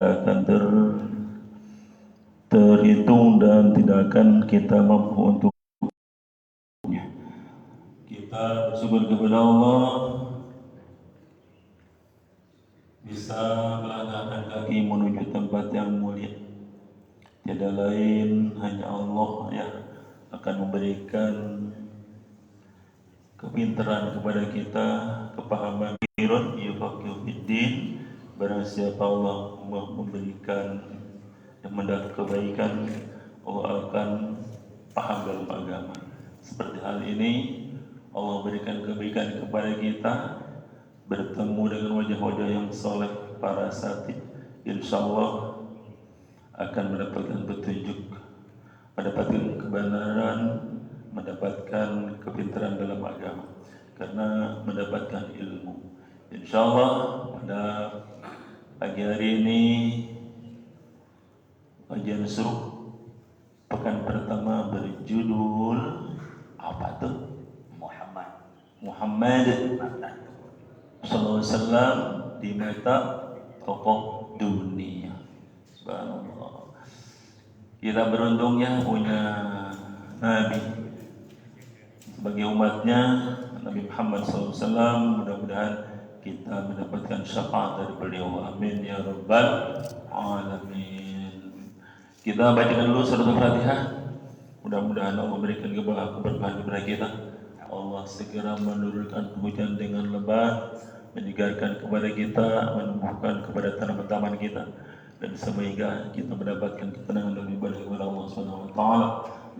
tidak akan terhitung dan tidak akan kita mampu untuk kita bersyukur kepada Allah bisa melangkahkan kaki menuju tempat yang mulia. Tiada lain hanya Allah yang akan memberikan kepintaran kepada kita, kepahaman firman yufaqihu fiddin. Barang siapa Allah memberikan yang mendapat kebaikan, Allah akan paham dalam agama. Seperti hal ini Allah berikan kebaikan kepada kita, bertemu dengan wajah-wajah yang soleh para asatid, insyaallah akan mendapatkan petunjuk, mendapatkan kebenaran, mendapatkan kepintaran dalam agama karena mendapatkan ilmu. Insyaallah pada pagi hari ini kajian suruh pekan pertama berjudul apa tuh? Muhammad sallallahu alaihi wasallam di mata tokoh dunia. Subhanallah. Kita beruntungnya punya Nabi sebagai umatnya, Nabi Muhammad sallallahu alaihi wasallam. Mudah-mudahan kita mendapatkan syafaat dari beliau. Amin ya rabbal alamin. Kita bacakan dulu surat Al-Fatihah. Mudah-mudahan Allah memberikan keberkahan kepada kita. Allah segera menurunkan hujan dengan lebat, menyegarkan kepada kita, menumbuhkan kepada tanaman-tanaman kita, dan sehingga kita mendapatkan ketenangan dan ibadah kepada Allah Subhanahu wa taala.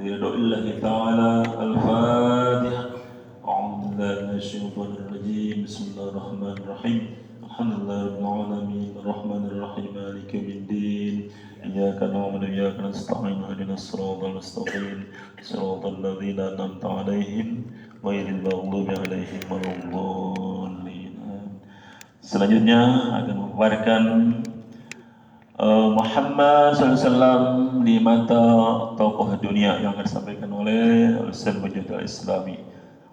Liridaillahi taala. Al-Fatihah. A'udzu billahi minasyaitonir rajim. Bismillahirrahmanirrahim. Alhamdulillahirabbil alamin. Arrahmanir rahim. Maliki yaumiddin. إياك نعبد وإياك نستعين اهدنا الصراط المستقيم صراط الذين أنعمت عليهم غير المغضوب عليهم ولا الضالين. Selanjutnya akan mengabarkan Muhammad SAW di mata tokoh dunia yang akan disampaikan oleh Ustaz Wujud Al-Islami.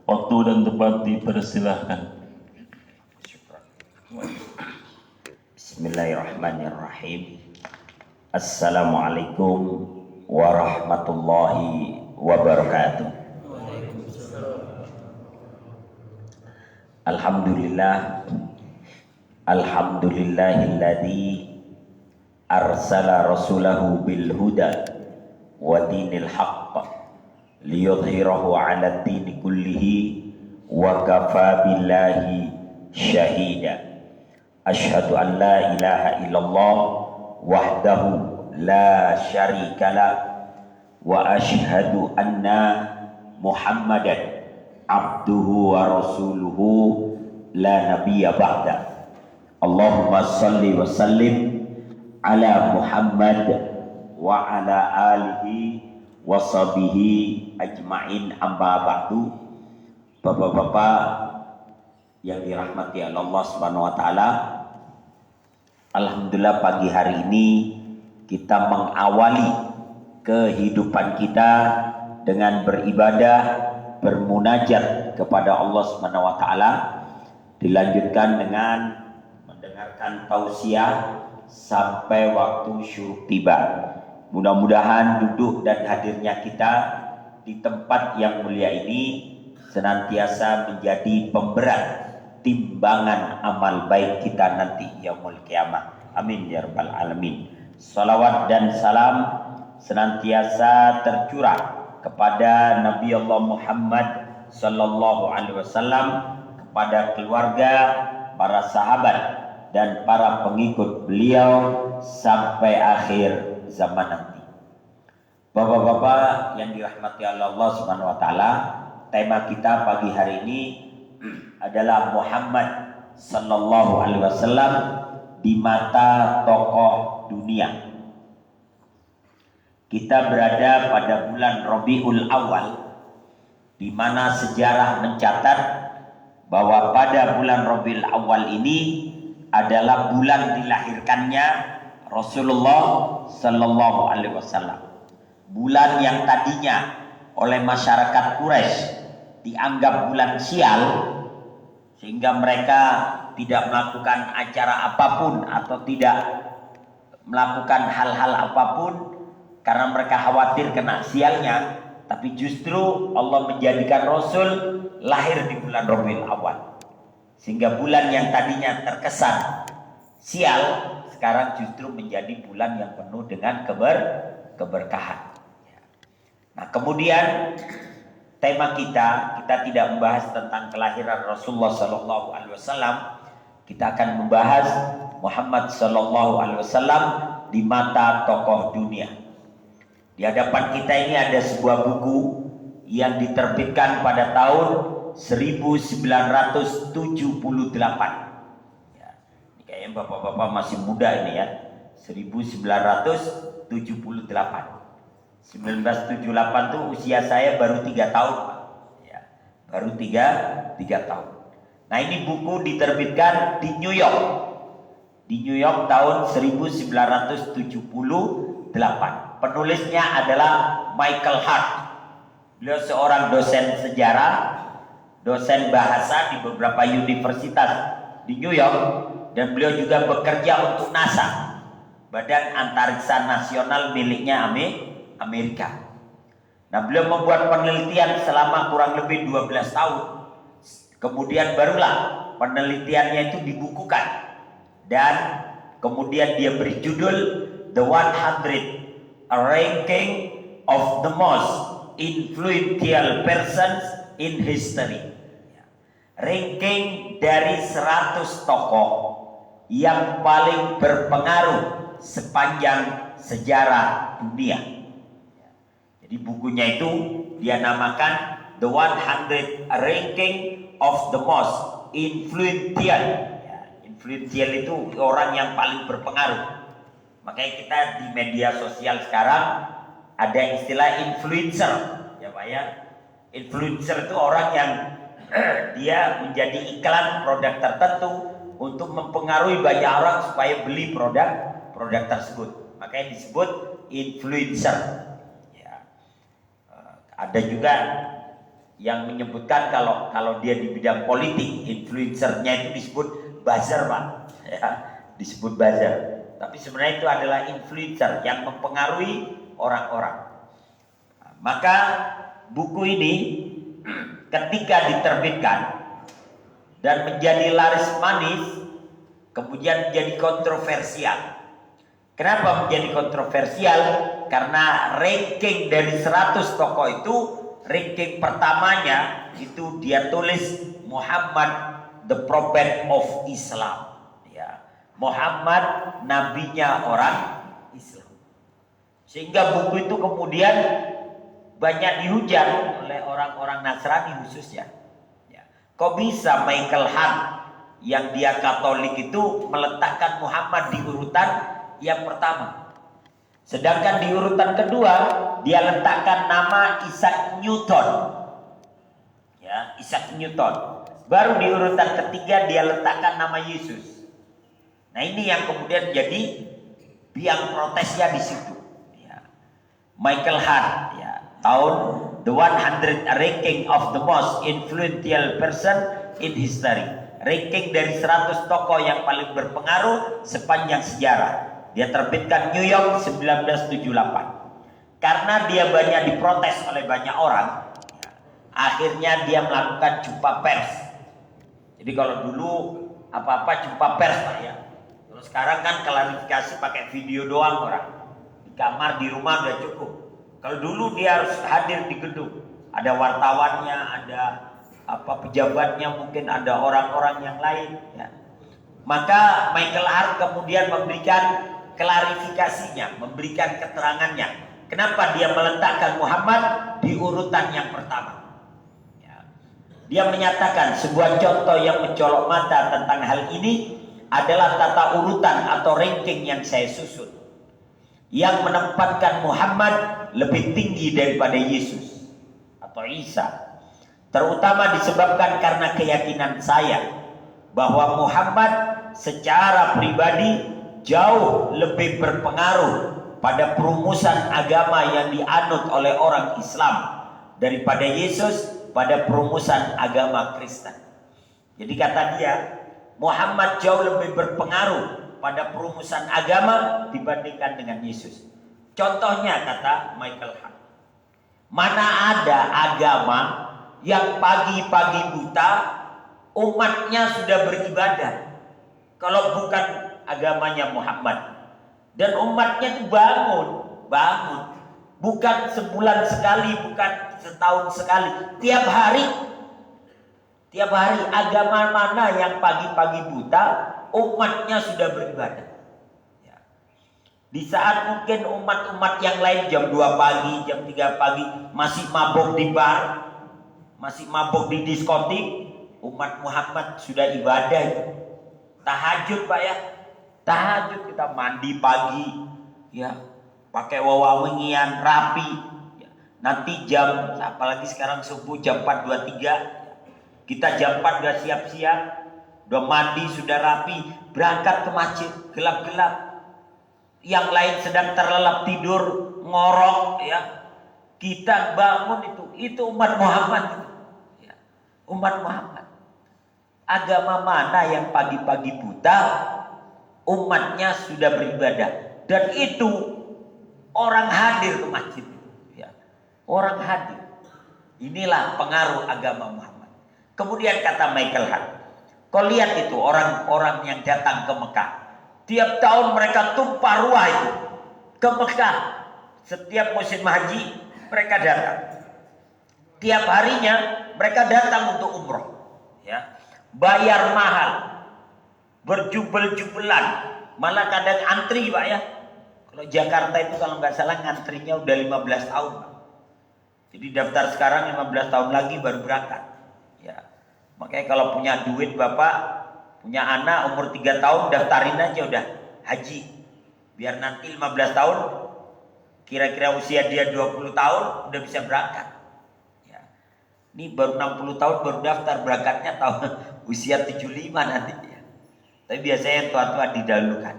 Waktu dan tempat dipersilahkan. Bismillahirrahmanirrahim. Assalamualaikum warahmatullahi wabarakatuh. Alhamdulillah, alhamdulillahilladzi arsala rasulahu bil huda wa dinil haqq liyudhhirahu 'ala ad-dini kullihi wa kafa billahi syahida. Asyhadu an la ilaha illallah wahdahu la syarikalah wa asyhadu anna Muhammadan abduhu wa rasuluhu la nabiyya ba'da. Allahumma salli wa sallim ala Muhammad wa ala alihi wa sahbihi ajma'in, amma ba'du. Bapak-bapak yang dirahmati Allah Subhanahu wa taala, alhamdulillah pagi hari ini kita mengawali kehidupan kita dengan beribadah, bermunajat kepada Allah Subhanahu wa taala, dilanjutkan dengan mendengarkan tausiah sampai waktu syuruk tiba. Mudah-mudahan duduk dan hadirnya kita di tempat yang mulia ini senantiasa menjadi pemberat timbangan amal baik kita nanti yaumul kiamah. Amin ya rabbal alamin. Salawat dan salam senantiasa tercurah kepada Nabi Allah Muhammad sallallahu alaihi wasallam, kepada keluarga, para sahabat dan para pengikut beliau sampai akhir zaman nanti. Bapak-bapak yang dirahmati Allah Subhanahu wa taala, tema kita pagi hari ini adalah Muhammad sallallahu alaihi wasallam di mata tokoh dunia. Kita berada pada bulan Rabiul Awal, di mana sejarah mencatat bahwa pada bulan Rabiul Awal ini adalah bulan dilahirkannya Rasulullah sallallahu alaihi wasallam. Bulan yang tadinya oleh masyarakat Quraisy dianggap bulan sial, sehingga mereka tidak melakukan acara apapun atau tidak melakukan hal-hal apapun karena mereka khawatir kena sialnya, tapi justru Allah menjadikan Rasul lahir di bulan Rabiul Awal, sehingga bulan yang tadinya terkesan sial sekarang justru menjadi bulan yang penuh dengan keberkahan. Nah, kemudian tema kita tidak membahas tentang kelahiran Rasulullah Sallallahu Alaihi Wasallam. Kita akan membahas Muhammad Sallallahu Alaihi Wasallam di mata tokoh dunia. Di hadapan kita ini ada sebuah buku yang diterbitkan pada tahun 1978. Ya, ini kayaknya bapak-bapak masih muda ini ya. 1978. 1978 tuh usia saya baru 3 tahun, Pak. Ya, baru 3 tahun. Nah, ini buku diterbitkan di New York. Di New York tahun 1978. Penulisnya adalah Michael Hart. Beliau seorang dosen sejarah, dosen bahasa di beberapa universitas di New York, dan beliau juga bekerja untuk NASA, Badan Antariksa Nasional miliknya Amerika. Nah, beliau membuat penelitian selama kurang lebih 12 tahun. Kemudian barulah penelitiannya itu dibukukan. Dan kemudian dia beri judul The 100 Ranking of the Most Influential Persons in History. Ranking dari 100 tokoh yang paling berpengaruh sepanjang sejarah dunia. Jadi bukunya itu dia namakan The 100 Ranking of the Most Influential. Ya, influential itu orang yang paling berpengaruh. Makanya kita di media sosial sekarang ada istilah influencer, ya Pak ya. Influencer itu orang yang dia menjadi iklan produk tertentu untuk mempengaruhi banyak orang supaya beli produk tersebut. Makanya disebut influencer. Ada juga yang menyebutkan kalau dia di bidang politik, influencernya itu disebut buzzer, Pak. Ya, disebut buzzer. Tapi sebenarnya itu adalah influencer yang mempengaruhi orang-orang. Maka buku ini ketika diterbitkan dan menjadi laris manis, kemudian menjadi kontroversial. Kenapa menjadi kontroversial? Karena ranking dari 100 tokoh itu, ranking pertamanya itu dia tulis Muhammad the Prophet of Islam. Ya, Muhammad nabinya orang Islam. Sehingga buku itu kemudian banyak dihujat oleh orang-orang Nasrani khususnya. Ya. Kok bisa Michael Hart yang dia Katolik itu meletakkan Muhammad di urutan yang pertama? Sedangkan di urutan kedua dia letakkan nama Isaac Newton. Ya, Isaac Newton. Baru di urutan ketiga dia letakkan nama Yesus. Nah, ini yang kemudian jadi biang protesnya di situ. Ya. Michael Hart, ya, tahun The 100 Ranking of the Most Influential Person in History. Ranking dari 100 tokoh yang paling berpengaruh sepanjang sejarah. Dia terbitkan New York 1978. Karena dia banyak diprotes oleh banyak orang, akhirnya dia melakukan jumpa pers. Jadi kalau dulu apa-apa jumpa pers, Pak ya. Terus sekarang kan klarifikasi pakai video doang orang. Di kamar, di rumah udah cukup. Kalau dulu dia harus hadir di gedung. Ada wartawannya, ada pejabatnya, mungkin ada orang-orang yang lain. Ya. Maka Michael Hart kemudian memberikan klarifikasinya, memberikan keterangannya. Kenapa dia meletakkan Muhammad di urutan yang pertama? Ya. Dia menyatakan sebuah contoh yang mencolok mata tentang hal ini adalah tata urutan atau ranking yang saya susun, yang menempatkan Muhammad lebih tinggi daripada Yesus atau Isa. Terutama disebabkan karena keyakinan saya bahwa Muhammad secara pribadi jauh lebih berpengaruh pada perumusan agama yang dianut oleh orang Islam daripada Yesus pada perumusan agama Kristen. Jadi kata dia, Muhammad jauh lebih berpengaruh pada perumusan agama dibandingkan dengan Yesus. Contohnya kata Michael Hart, mana ada agama yang pagi-pagi buta umatnya sudah beribadah kalau bukan agamanya Muhammad. Dan umatnya itu bangun. Bukan sebulan sekali, bukan setahun sekali. Tiap hari agama mana yang pagi-pagi buta umatnya sudah beribadah. Ya. Di saat mungkin umat-umat yang lain jam 2 pagi, jam 3 pagi masih mabok di bar, masih mabok di diskotik, umat Muhammad sudah ibadah. Tahajud Pak ya. Tahajud kita mandi pagi ya, pakai wawangian rapi ya. Nanti jam, apalagi sekarang subuh jam 4.23, kita jam 4 udah siap-siap, udah mandi, sudah rapi, berangkat ke masjid, gelap-gelap. Yang lain sedang terlelap tidur, ngorok ya. Kita bangun itu umat Muhammad ya. Umat Muhammad. Agama mana yang pagi-pagi buta umatnya sudah beribadah, dan itu orang hadir ke masjid ya. Orang hadir. Inilah pengaruh agama Muhammad. Kemudian kata Michael Hart, kau lihat itu orang-orang yang datang ke Mekah, tiap tahun mereka tumpah ruah itu ke Mekah. Setiap musim haji mereka datang. Tiap harinya mereka datang untuk umroh ya. Bayar mahal, berjubel-jubelan, malah kadang antri Pak ya. Kalau Jakarta itu kalau nggak salah ngantrinya udah 15 tahun Pak. Jadi daftar sekarang 15 tahun lagi baru berangkat ya. Makanya kalau punya duit Bapak, punya anak umur 3 tahun, daftarin aja udah haji, biar nanti 15 tahun kira-kira usia dia 20 tahun udah bisa berangkat ya. Ini baru 60 tahun baru daftar, berangkatnya tahun usia 75 nanti ya. Tapi biasanya tua-tua didahulukan.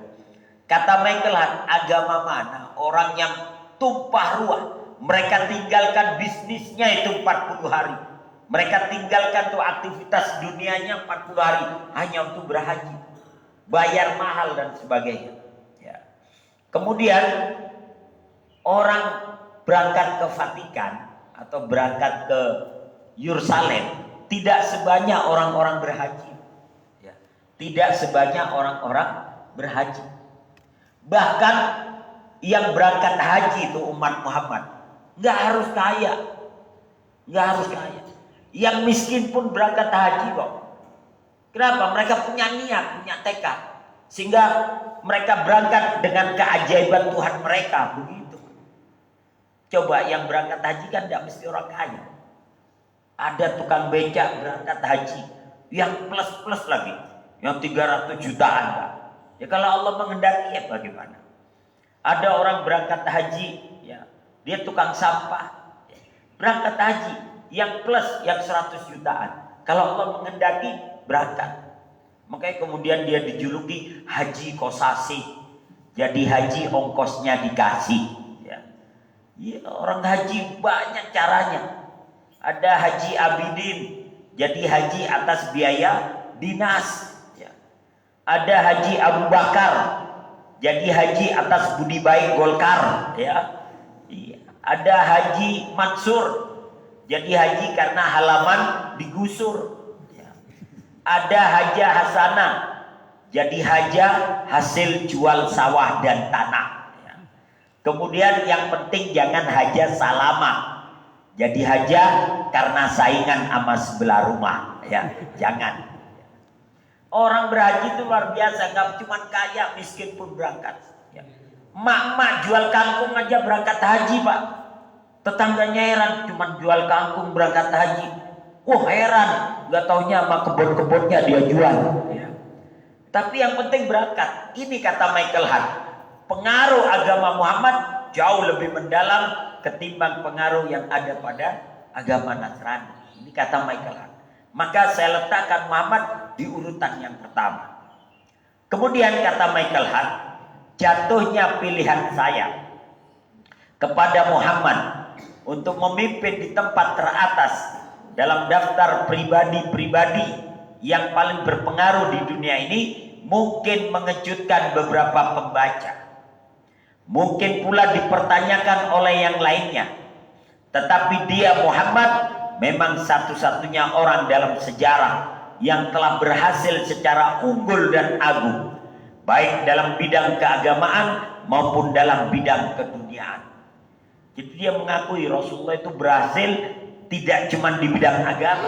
Kata Michael Hart, agama mana orang yang tumpah ruah, mereka tinggalkan bisnisnya itu 40 hari, mereka tinggalkan tuh aktivitas dunianya 40 hari hanya untuk berhaji, bayar mahal dan sebagainya ya. Kemudian orang berangkat ke Vatikan atau berangkat ke Yerusalem tidak sebanyak orang-orang berhaji ya. Tidak sebanyak orang-orang berhaji. Bahkan yang berangkat haji itu umat Muhammad nggak harus kaya, nggak harus kaya. Yang miskin pun berangkat haji kok. Kenapa? Mereka punya niat, punya tekad, sehingga mereka berangkat dengan keajaiban Tuhan mereka begitu. Coba yang berangkat haji kan tidak mesti orang kaya. Ada tukang becak berangkat haji yang plus lagi, yang 300 jutaan Pak. Ya kalau Allah menghendaki ya bagaimana? Ada orang berangkat haji ya, dia tukang sampah ya, berangkat haji yang plus yang 100 jutaan. Kalau Allah menghendaki berangkat. Makanya kemudian dia dijuluki haji kosasi. Jadi haji ongkosnya dikasih ya. Ya, orang haji banyak caranya. Ada haji abidin, jadi haji atas biaya dinas ya. Ada haji Abu Bakar, jadi haji atas budi baik Golkar ya. Ada haji Mansur, jadi haji karena halaman digusur ya. Ada haja Hasanah, jadi haja hasil jual sawah dan tanah ya. Kemudian yang penting jangan haja Salama, jadi haja karena saingan sama sebelah rumah ya, jangan. Orang berhaji itu luar biasa, nggak cuma kaya, miskin pun berangkat ya. Mak-mak jual kangkung aja berangkat haji Pak. Tetangganya heran, cuma jual kangkung berangkat haji. Wah heran, nggak taunya sama kebun-kebunnya dia jual ya. Tapi yang penting berangkat. Ini kata Michael Hart, pengaruh agama Muhammad jauh lebih mendalam ketimbang pengaruh yang ada pada agama Nasrani. Ini kata Michael Hart. Maka saya letakkan Muhammad di urutan yang pertama. Kemudian kata Michael Hart, jatuhnya pilihan saya kepada Muhammad untuk memimpin di tempat teratas dalam daftar pribadi-pribadi yang paling berpengaruh di dunia ini mungkin mengejutkan beberapa pembaca. Mungkin pula dipertanyakan oleh yang lainnya. Tetapi dia Muhammad memang satu-satunya orang dalam sejarah yang telah berhasil secara unggul dan agung, baik dalam bidang keagamaan maupun dalam bidang keduniaan. Jadi dia mengakui Rasulullah itu berhasil tidak cuma di bidang agama,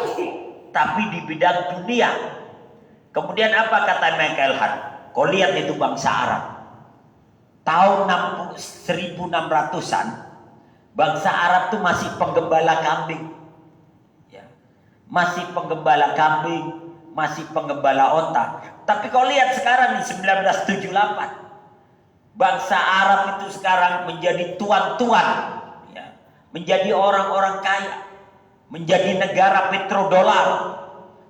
tapi di bidang dunia. Kemudian apa kata Michael Hart? Kau lihat itu bangsa Arab. Tahun 1600-an, bangsa Arab itu masih penggembala kambing. Ya. Masih penggembala kambing, masih penggembala onta. Tapi kau lihat sekarang di 1978, bangsa Arab itu sekarang menjadi tuan-tuan, ya. Menjadi orang-orang kaya, menjadi negara petrodolar.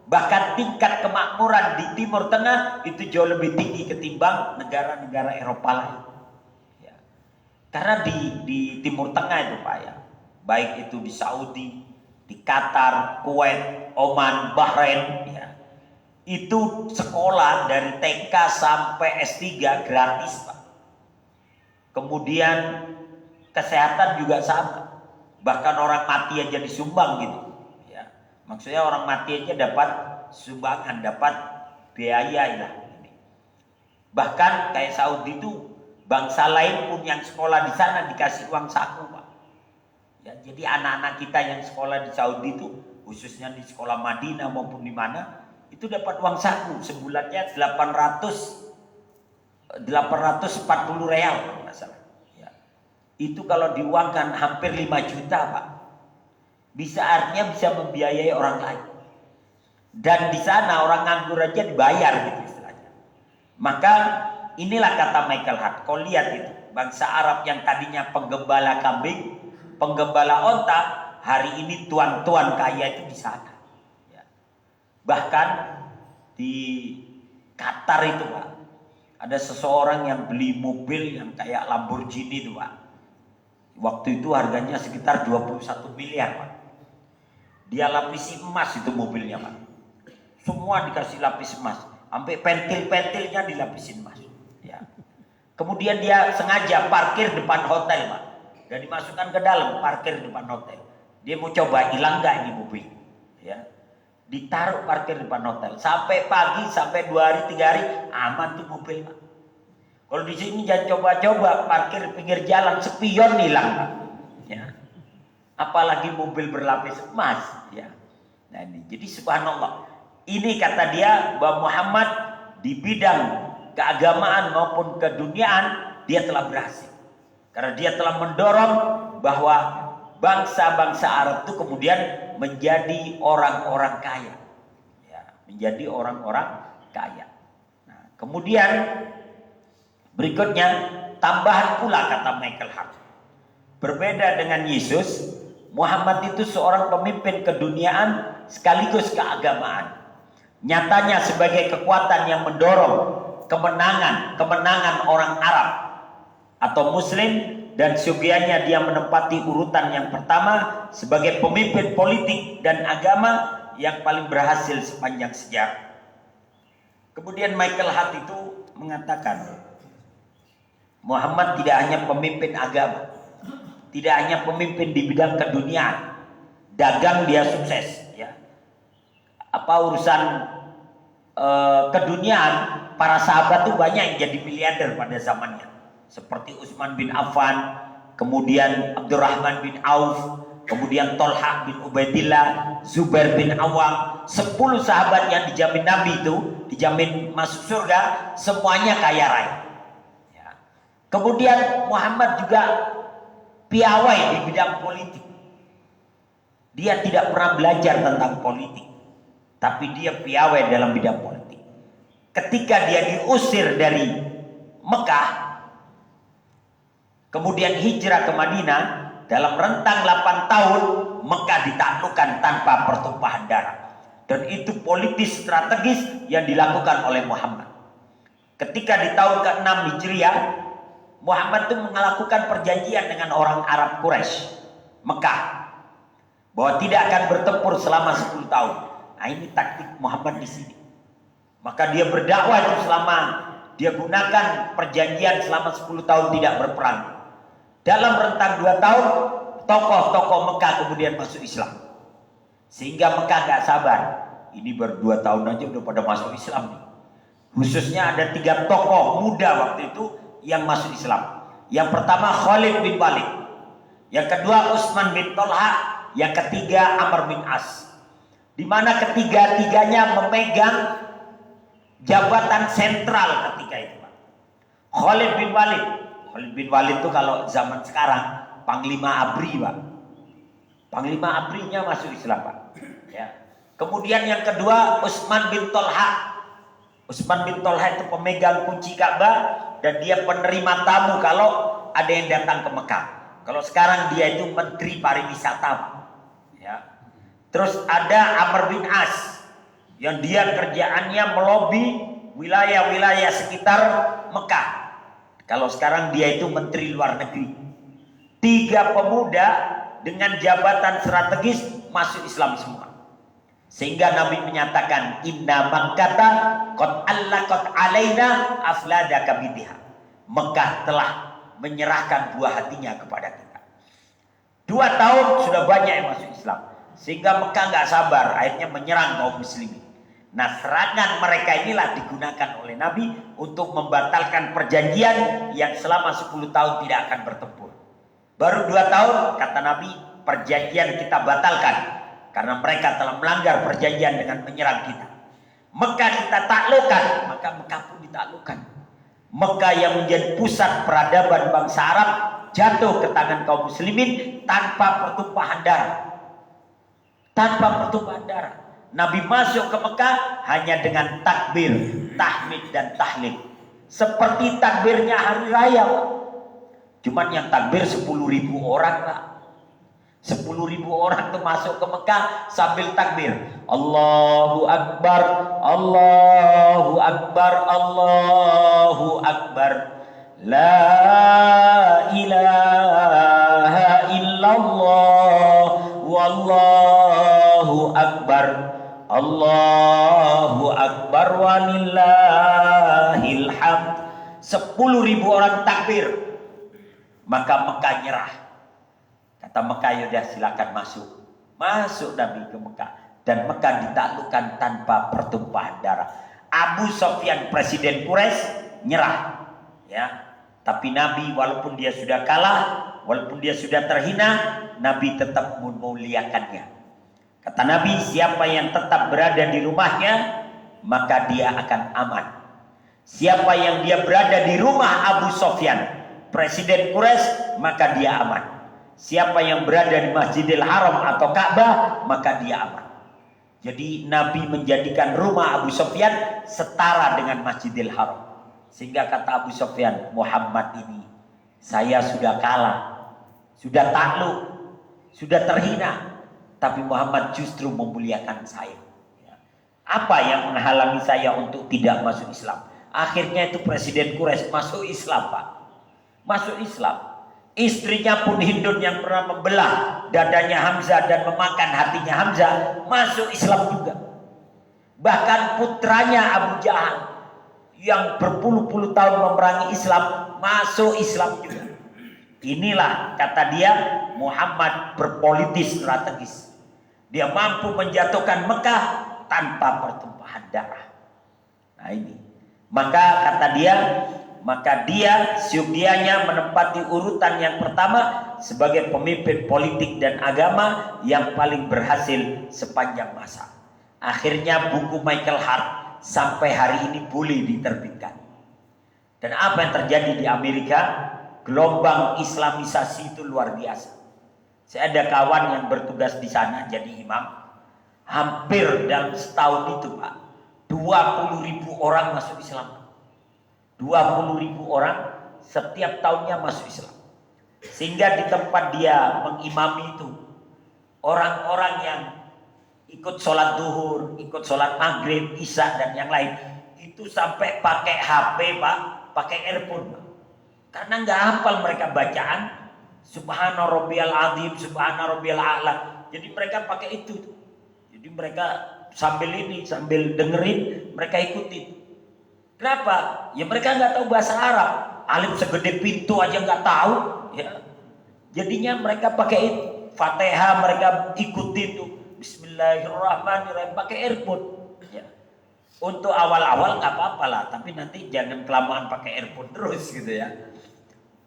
Bahkan tingkat kemakmuran di Timur Tengah itu jauh lebih tinggi ketimbang negara-negara Eropa lain. Ya. Karena di Timur Tengah itu Pak ya, baik itu di Saudi, di Qatar, Kuwait, Oman, Bahrain, ya, itu sekolah dari TK sampai S3 gratis Pak. Kemudian kesehatan juga sama, bahkan orang mati aja disumbang gitu. Maksudnya orang mati aja dapat sumbangan, dapat biaya lah. Bahkan kayak Saudi itu bangsa lain pun yang sekolah di sana dikasih uang saku Pak. Ya, jadi anak-anak kita yang sekolah di Saudi itu, khususnya di sekolah Madinah maupun di mana, itu dapat uang saku sebulannya 840 real kalau nggak salah. Ya. Itu kalau diuangkan hampir 5 juta Pak. Bisa artinya bisa membiayai orang lain. Dan di sana orang nganggur aja dibayar gitu istilahnya. Maka inilah kata Michael Hart. Kau lihat itu, bangsa Arab yang tadinya penggembala kambing, penggembala onta, hari ini tuan-tuan kaya itu di sana. Ya. Bahkan di Qatar itu Pak, ada seseorang yang beli mobil yang kayak Lamborghini itu Pak. Waktu itu harganya sekitar 21 miliar Pak. Dia lapisi emas itu mobilnya Pak. Semua dikasih lapis emas. Sampai pentil-pentilnya dilapisin emas. Ya. Kemudian dia sengaja parkir depan hotel Pak. Dan dimasukkan ke dalam, parkir depan hotel. Dia mau coba hilang gak ini mobil. Ya. Ditaruh parkir depan hotel. Sampai pagi, sampai 2 hari, 3 hari, aman tuh mobil Pak. Kalau di sini jangan coba-coba parkir pinggir jalan, spion hilang Pak. Ya. Apalagi mobil berlapis emas, ya. Nah ini, jadi subhanallah. Ini kata dia bahwa Muhammad di bidang keagamaan maupun keduniaan dia telah berhasil. Karena dia telah mendorong bahwa bangsa-bangsa Arab itu kemudian menjadi orang-orang kaya, ya, menjadi orang-orang kaya. Nah, kemudian berikutnya tambahan pula kata Michael Hart. Berbeda dengan Yesus, Muhammad itu seorang pemimpin keduniaan sekaligus keagamaan. Nyatanya sebagai kekuatan yang mendorong kemenangan orang Arab atau Muslim, dan sugianya dia menempati urutan yang pertama sebagai pemimpin politik dan agama yang paling berhasil sepanjang sejarah. Kemudian Michael Hart itu mengatakan Muhammad tidak hanya pemimpin agama, tidak hanya pemimpin di bidang keduniaan, dagang dia sukses, ya. Apa urusan keduniaan, para sahabat tuh banyak yang jadi miliarder pada zamannya, seperti Utsman bin Affan, kemudian Abdurrahman bin Auf, kemudian Tolha bin Ubaidillah, Zubair bin Awam, 10 sahabat yang dijamin Nabi itu, dijamin masuk surga, semuanya kaya raya. Ya. Kemudian Muhammad juga piawai di bidang politik. Dia tidak pernah belajar tentang politik, tapi dia piawai dalam bidang politik. Ketika dia diusir dari Mekah, kemudian hijrah ke Madinah, dalam rentang 8 tahun Mekah ditaklukkan tanpa pertumpahan darah. Dan itu politis strategis yang dilakukan oleh Muhammad. Ketika di tahun ke-6 Hijriah, Muhammad itu melakukan perjanjian dengan orang Arab Quraisy Mekah bahwa tidak akan bertempur selama 10 tahun. Nah, ini taktik Muhammad di sini. Maka dia berdakwah itu selama dia gunakan perjanjian selama 10 tahun tidak berperang. Dalam rentang 2 tahun, tokoh-tokoh Mekah kemudian masuk Islam. Sehingga Mekah gak sabar. Ini baru 2 tahun aja udah pada masuk Islam nih. Khususnya ada 3 tokoh muda waktu itu yang masuk Islam. Yang pertama Khalid bin Walid, yang kedua Utsman bin Tolha, yang ketiga Amr bin As. Di mana ketiga-tiganya memegang jabatan sentral ketika itu, Pak. Khalid bin Walid itu kalau zaman sekarang Panglima ABRI, Pak. Panglima ABRI-nya masuk Islam, Pak. Ya. Kemudian yang kedua Utsman bin Tolha. Utsman bin Tolha itu pemegang kunci Ka'bah dan dia penerima tamu kalau ada yang datang ke Mekah. Kalau sekarang dia itu menteri pariwisata. Ya. Terus ada Amr bin As yang dia kerjaannya melobi wilayah-wilayah sekitar Mekah. Kalau sekarang dia itu menteri luar negeri. 3 pemuda dengan jabatan strategis masuk Islam semua. Sehingga Nabi menyatakan inna Makkata qad allaqat alaina aflada kabidha. Mekah telah menyerahkan buah hatinya kepada kita. 2 tahun sudah banyak yang masuk Islam. Sehingga Mekah nggak sabar, akhirnya menyerang kaum muslimin. Nah, serangan mereka inilah digunakan oleh Nabi untuk membatalkan perjanjian yang selama 10 tahun tidak akan bertempur. Baru 2 tahun kata Nabi, perjanjian kita batalkan. Karena mereka telah melanggar perjanjian dengan menyerang kita. Mekah kita taklukkan, maka Mekah pun ditaklukkan. Mekah yang menjadi pusat peradaban bangsa Arab jatuh ke tangan kaum muslimin tanpa pertumpahan darah. Tanpa pertumpahan darah. Nabi masuk ke Mekah hanya dengan takbir, tahmid dan tahlil. Seperti takbirnya hari raya, Pak. Cuman yang takbir 10.000 orang, Pak. 10.000 orang tuh masuk ke Mekah sambil takbir. Allahu Akbar, Allahu Akbar, Allahu Akbar. La ilaha illallah, wallahu Akbar. Allahu Akbar walillahil hamd. 10.000 orang takbir. Maka Mekah nyerah. Kata Mekah, yaudah silakan masuk. Masuk Nabi ke Mekah. Dan Mekah ditaklukkan tanpa pertumpahan darah. Abu Sofyan, presiden Quraisy, nyerah. Ya. Tapi Nabi walaupun dia sudah kalah, walaupun dia sudah terhina, Nabi tetap memuliakannya. Kata Nabi, siapa yang tetap berada di rumahnya, maka dia akan aman. Siapa yang dia berada di rumah Abu Sofyan, presiden Quraisy, maka dia aman. Siapa yang berada di Masjidil Haram atau Ka'bah, maka dia aman. Jadi Nabi menjadikan rumah Abu Sofyan setara dengan Masjidil Haram. Sehingga kata Abu Sofyan, Muhammad ini, saya sudah kalah, sudah takluk, sudah terhina, tapi Muhammad justru memuliakan saya. Apa yang menghalangi saya untuk tidak masuk Islam? Akhirnya itu presiden Quraisy masuk Islam, Pak. Masuk Islam. Istrinya pun Hindun yang pernah membelah dadanya Hamzah dan memakan hatinya Hamzah masuk Islam juga. Bahkan putranya Abu Jahal yang berpuluh-puluh tahun memerangi Islam masuk Islam juga. Inilah kata dia Muhammad berpolitis strategis. Dia mampu menjatuhkan Mekah tanpa pertumpahan darah. Nah ini. Maka kata dia, syugianya menempati urutan yang pertama sebagai pemimpin politik dan agama yang paling berhasil sepanjang masa. Akhirnya buku Michael Hart sampai hari ini boleh diterbitkan. Dan apa yang terjadi di Amerika, gelombang Islamisasi itu luar biasa. Saya ada kawan yang bertugas di sana jadi imam. Hampir dalam setahun itu, Pak, 20.000 orang masuk Islam. 20.000 orang setiap tahunnya masuk Islam. Sehingga di tempat dia mengimami itu, orang-orang yang ikut sholat duhur, ikut sholat maghrib, isya dan yang lain, itu sampai pakai HP, Pak, pakai earphone, Pak. Karena nggak hafal mereka bacaan Subhana rabbiyal azim, Subhana rabbiyal a'la. Jadi mereka pakai itu. Jadi mereka sambil dengerin, mereka ikutin. Kenapa? Ya mereka nggak tahu bahasa Arab. Alif segede pintu aja nggak tahu. Ya. Jadinya mereka pakai Fatihah, mereka ikutin tuh. Bismillahirrahmanirrahim, pakai earphone. Ya. Untuk awal-awal nggak apa-apa lah, tapi nanti jangan kelamaan pakai earphone terus gitu ya.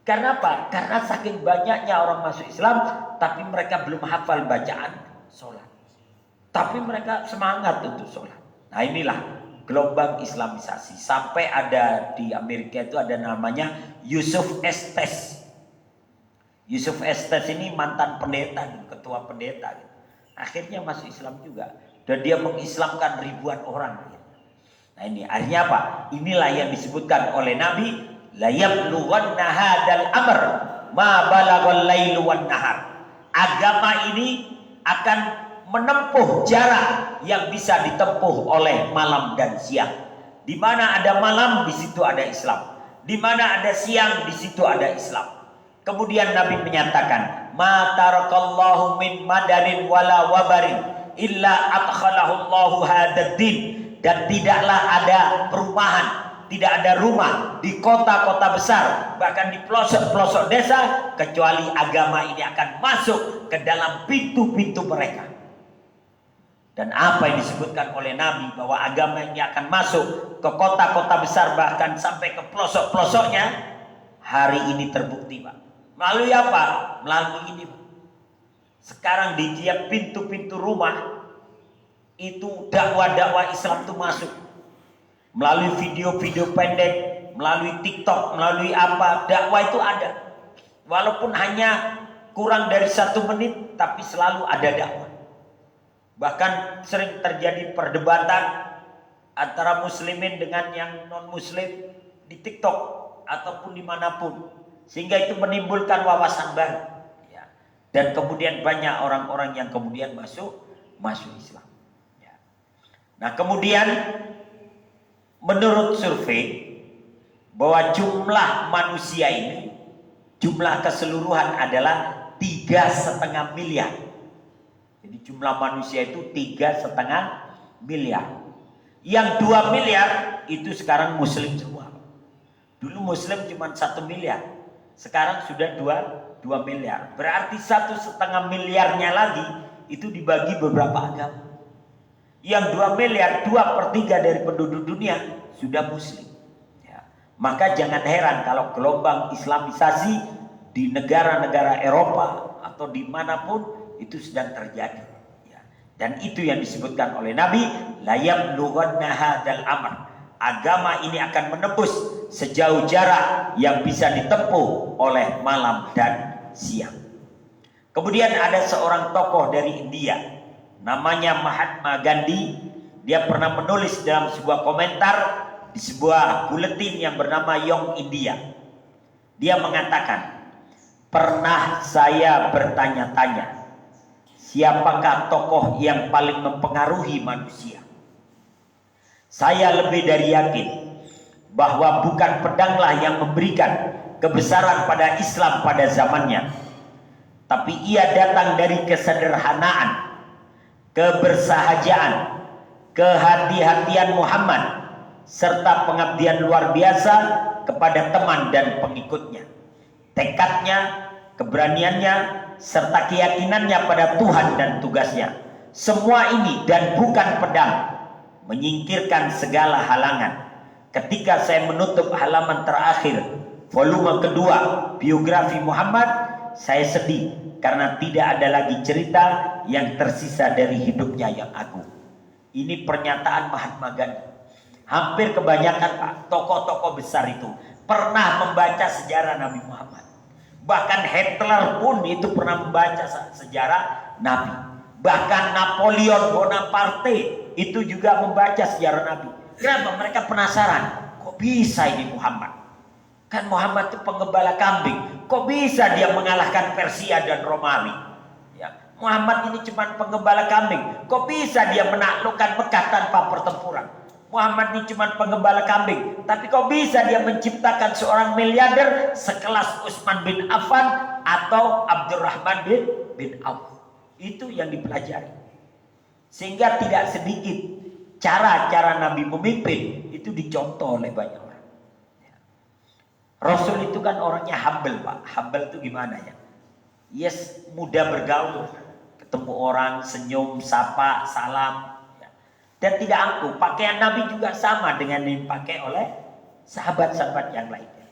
Karena apa? Karena saking banyaknya orang masuk Islam, tapi mereka belum hafal bacaan sholat. Tapi mereka semangat untuk sholat. Nah inilah gelombang Islamisasi. Sampai ada di Amerika itu ada namanya Yusuf Estes. Yusuf Estes ini mantan pendeta, ketua pendeta. Akhirnya masuk Islam juga. Dan dia mengislamkan ribuan orang. Nah ini artinya apa? Inilah yang disebutkan oleh Nabi, la yablughanna hadzal amr ma balaghal lailu wan nahar. Agama ini akan menempuh jarak yang bisa ditempuh oleh malam dan siang. Di mana ada malam, di situ ada Islam. Di mana ada siang, di situ ada Islam. Kemudian Nabi menyatakan, ma tarakallahu min madarin wala wabarin illa adkhalahu Allahu hadzal din. Dan tidaklah ada perumahan, tidak ada rumah di kota-kota besar, bahkan di pelosok-pelosok desa, kecuali agama ini akan masuk ke dalam pintu-pintu mereka. Dan apa yang disebutkan oleh Nabi bahwa agama ini akan masuk ke kota-kota besar, bahkan sampai ke pelosok-pelosoknya, hari ini terbukti, Pak. Melalui apa? Melalui ini, Pak. Sekarang di tiap pintu-pintu rumah itu dakwah-dakwah Islam itu masuk melalui video-video pendek, melalui TikTok, melalui apa, dakwah itu ada. Walaupun hanya kurang dari 1 menit, tapi selalu ada dakwah. Bahkan sering terjadi perdebatan antara muslimin dengan yang non muslim di TikTok ataupun dimanapun, sehingga itu menimbulkan wawasan baru ya. Dan kemudian banyak orang-orang yang kemudian masuk Islam. Nah kemudian menurut survei bahwa jumlah manusia ini, jumlah keseluruhan adalah 3,5 miliar. Jadi jumlah manusia itu 3,5 miliar. Yang 2 miliar itu sekarang muslim semua. Dulu muslim cuma 1 miliar, sekarang sudah 2 miliar. Berarti 1,5 miliarnya lagi itu dibagi beberapa agama. Yang 2 miliar, 2/3 dari penduduk dunia sudah muslim ya. Maka jangan heran kalau gelombang Islamisasi di negara-negara Eropa atau dimanapun itu sedang terjadi ya. Dan itu yang disebutkan oleh Nabi, la yablughanna hadzal amr. Agama ini akan menembus sejauh jarak yang bisa ditempuh oleh malam dan siang. Kemudian ada seorang tokoh dari India, namanya Mahatma Gandhi. Dia pernah menulis dalam sebuah komentar di sebuah buletin yang bernama Young India. Dia mengatakan, pernah saya bertanya-tanya, siapakah tokoh yang paling mempengaruhi manusia? Saya lebih dari yakin bahwa bukan pedanglah yang memberikan kebesaran pada Islam pada zamannya, tapi ia datang dari kesederhanaan, kebersahajaan, kehati-hatian Muhammad, serta pengabdian luar biasa kepada teman dan pengikutnya. Tekadnya, keberaniannya, serta keyakinannya pada Tuhan dan tugasnya. Semua ini dan bukan pedang menyingkirkan segala halangan. Ketika saya menutup halaman terakhir volume kedua biografi Muhammad, saya sedih karena tidak ada lagi cerita yang tersisa dari hidupnya yang agung. Ini pernyataan Mahatma Gandhi. Hampir kebanyakan Pak, tokoh-tokoh besar itu pernah membaca sejarah Nabi Muhammad. Bahkan Hitler pun itu pernah membaca sejarah Nabi. Bahkan Napoleon Bonaparte itu juga membaca sejarah Nabi. Kenapa? Mereka penasaran, kok bisa ini Muhammad? Kan Muhammad itu penggembala kambing. Kok bisa dia mengalahkan Persia dan Romawi? Ya, Muhammad ini cuma penggembala kambing. Kok bisa dia menaklukkan Mekah tanpa pertempuran? Muhammad ini cuma penggembala kambing. Tapi kok bisa dia menciptakan seorang miliarder sekelas Utsman bin Affan atau Abdurrahman bin Auf? Itu yang dipelajari. Sehingga tidak sedikit cara-cara Nabi memimpin itu dicontoh oleh banyak orang. Rasul itu kan orangnya humble, Pak. Humble itu gimana ya? Yes, mudah bergaul, ketemu orang, senyum, sapa, salam, ya. Dan tidak angkuh. Pakaian Nabi juga sama dengan yang dipakai oleh sahabat-sahabat yang lainnya.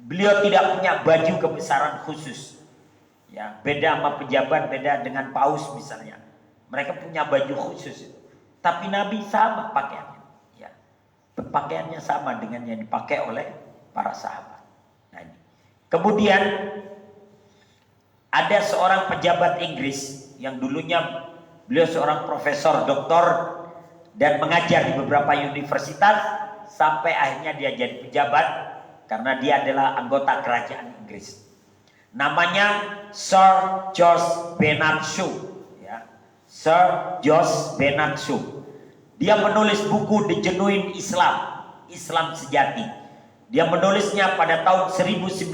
Beliau tidak punya baju kebesaran khusus, ya. Beda sama pejabat, beda dengan paus misalnya. Mereka punya baju khusus itu. Tapi Nabi sama pakaiannya, ya. Pakaiannya sama dengan yang dipakai oleh para sahabat. Nah, ini. Kemudian ada seorang pejabat Inggris yang dulunya beliau seorang profesor, doktor, dan mengajar di beberapa universitas sampai akhirnya dia jadi pejabat karena dia adalah anggota kerajaan Inggris. Namanya Sir George Bernard Shaw. Sir George Bernard Shaw. Dia menulis buku The Genuine Islam, Islam Sejati. Dia menulisnya pada tahun 1936.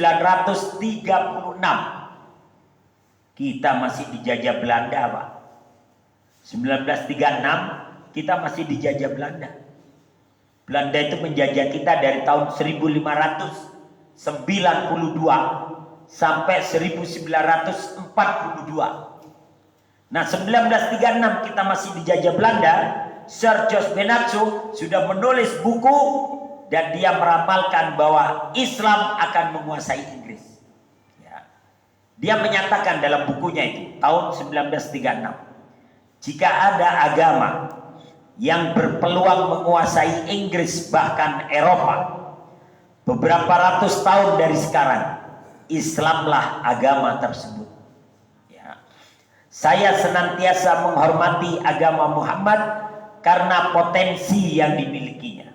Kita masih dijajah Belanda, Pak. 1936 kita masih dijajah Belanda. Belanda itu menjajah kita dari tahun 1592 sampai 1942. Nah, 1936 kita masih dijajah Belanda. Sir George Bernard Shaw sudah menulis buku dan dia meramalkan bahwa Islam akan menguasai Inggris. Ya. Dia menyatakan dalam bukunya itu tahun 1936, jika ada agama yang berpeluang menguasai Inggris bahkan Eropa beberapa ratus tahun dari sekarang, Islamlah agama tersebut. Saya senantiasa menghormati agama Muhammad karena potensi yang dimilikinya.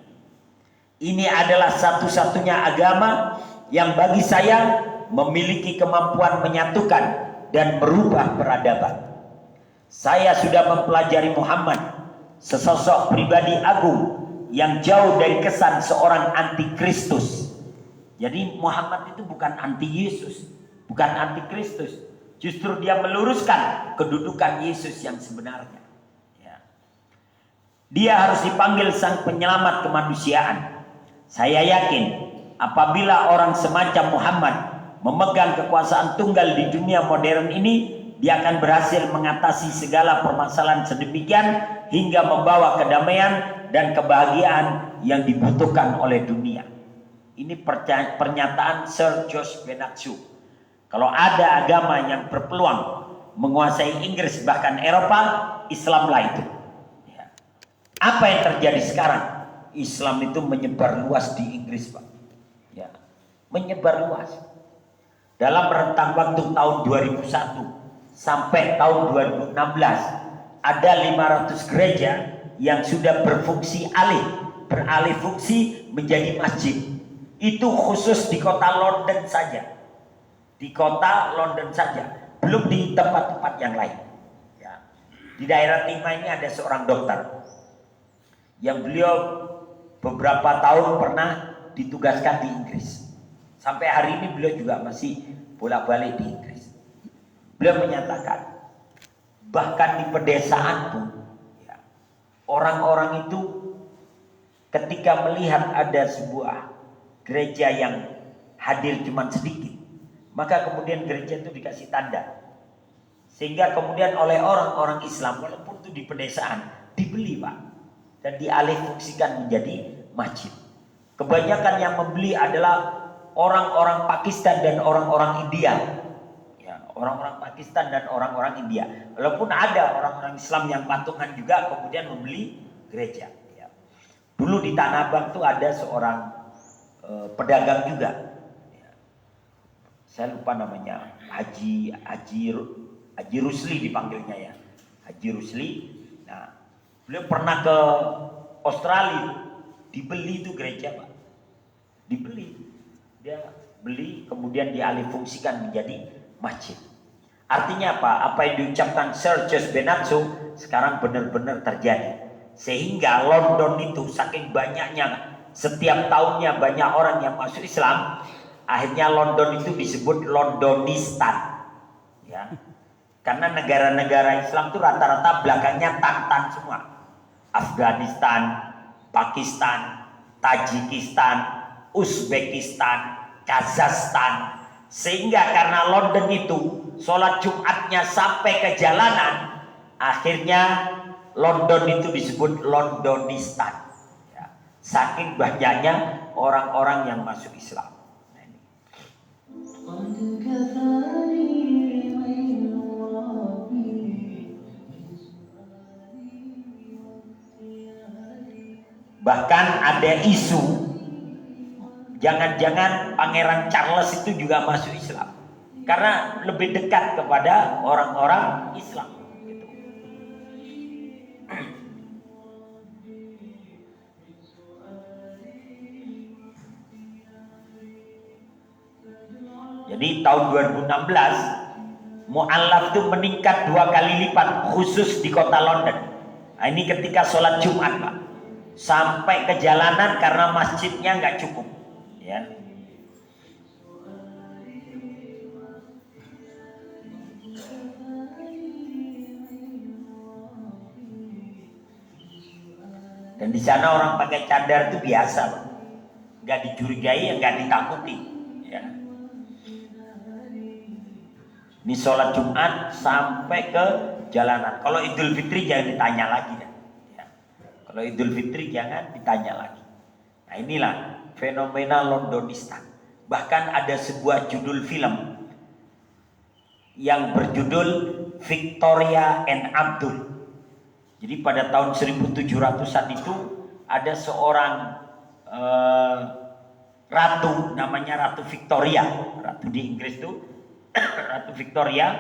Ini adalah satu-satunya agama yang bagi saya memiliki kemampuan menyatukan dan merubah peradaban. Saya sudah mempelajari Muhammad, sesosok pribadi agung yang jauh dari kesan seorang antikristus. Jadi Muhammad itu bukan anti Yesus, bukan antikristus. Justru dia meluruskan kedudukan Yesus yang sebenarnya. Ya. Dia harus dipanggil sang penyelamat kemanusiaan. Saya yakin apabila orang semacam Muhammad memegang kekuasaan tunggal di dunia modern ini, dia akan berhasil mengatasi segala permasalahan sedemikian hingga membawa kedamaian dan kebahagiaan yang dibutuhkan oleh dunia. Ini pernyataan Sir George Bernard Shaw. Kalau ada agama yang berpeluang menguasai Inggris bahkan Eropa, Islamlah itu. Ya. Apa yang terjadi sekarang? Islam itu menyebar luas di Inggris, Pak. Ya. Menyebar luas. Dalam rentang waktu tahun 2001 sampai tahun 2016 ada 500 gereja yang sudah beralih fungsi menjadi masjid. Itu khusus di kota London saja. Di kota London saja, belum di tempat-tempat yang lain. Ya. Di daerah Timah ini ada seorang dokter yang beliau beberapa tahun pernah ditugaskan di Inggris. Sampai hari ini beliau juga masih bolak-balik di Inggris. Beliau menyatakan, bahkan di pedesaan pun, ya, orang-orang itu ketika melihat ada sebuah gereja yang hadir cuma sedikit, maka kemudian gereja itu dikasih tanda. Sehingga kemudian oleh orang-orang Islam, walaupun itu di pedesaan, dibeli, Pak. Dan dialih fungsikan menjadi masjid. Kebanyakan yang membeli adalah orang-orang Pakistan dan orang-orang India. Ya, orang-orang Pakistan dan orang-orang India. Walaupun ada orang-orang Islam yang patungan juga kemudian membeli gereja. Ya. Dulu di Tanah Abang tuh ada seorang pedagang juga. Saya lupa namanya, Haji Rusli dipanggilnya ya, Haji Rusli. Nah, beliau pernah ke Australia, dibeli itu gereja, Pak, dibeli, dia beli kemudian dialih fungsikan menjadi masjid. Artinya apa? Apa yang diucapkan Sir George Bernard Shaw sekarang benar-benar terjadi. Sehingga London itu saking banyaknya, setiap tahunnya banyak orang yang masuk Islam. Akhirnya London itu disebut Londonistan, ya. Karena negara-negara Islam itu rata-rata belakangnya tan-tan semua. Afghanistan, Pakistan, Tajikistan, Uzbekistan, Kazakhstan. Sehingga karena London itu sholat Jumatnya sampai ke jalanan, akhirnya London itu disebut Londonistan. Ya. Saking banyaknya orang-orang yang masuk Islam. Nah, ini. Bahkan ada isu jangan-jangan Pangeran Charles itu juga masuk Islam karena lebih dekat kepada orang-orang Islam gitu. Jadi tahun 2016 mu'allaf itu meningkat 2 kali lipat khusus di kota London. Nah, ini ketika sholat Jumat, Pak. Sampai ke jalanan karena masjidnya nggak cukup, ya. Dan di sana orang pakai cadar itu biasa, Pak. Nggak dicurigai, nggak ditakuti, ya. Ini sholat Jumat sampai ke jalanan. Kalau Idul Fitri jangan ditanya lagi, ya. Kalau Idul Fitri jangan ditanya lagi. Nah, inilah fenomena Londonistan. Bahkan ada sebuah judul film yang berjudul Victoria and Abdul. Jadi pada tahun 1700-an itu ada seorang ratu namanya Ratu Victoria. Ratu di Inggris itu Ratu Victoria,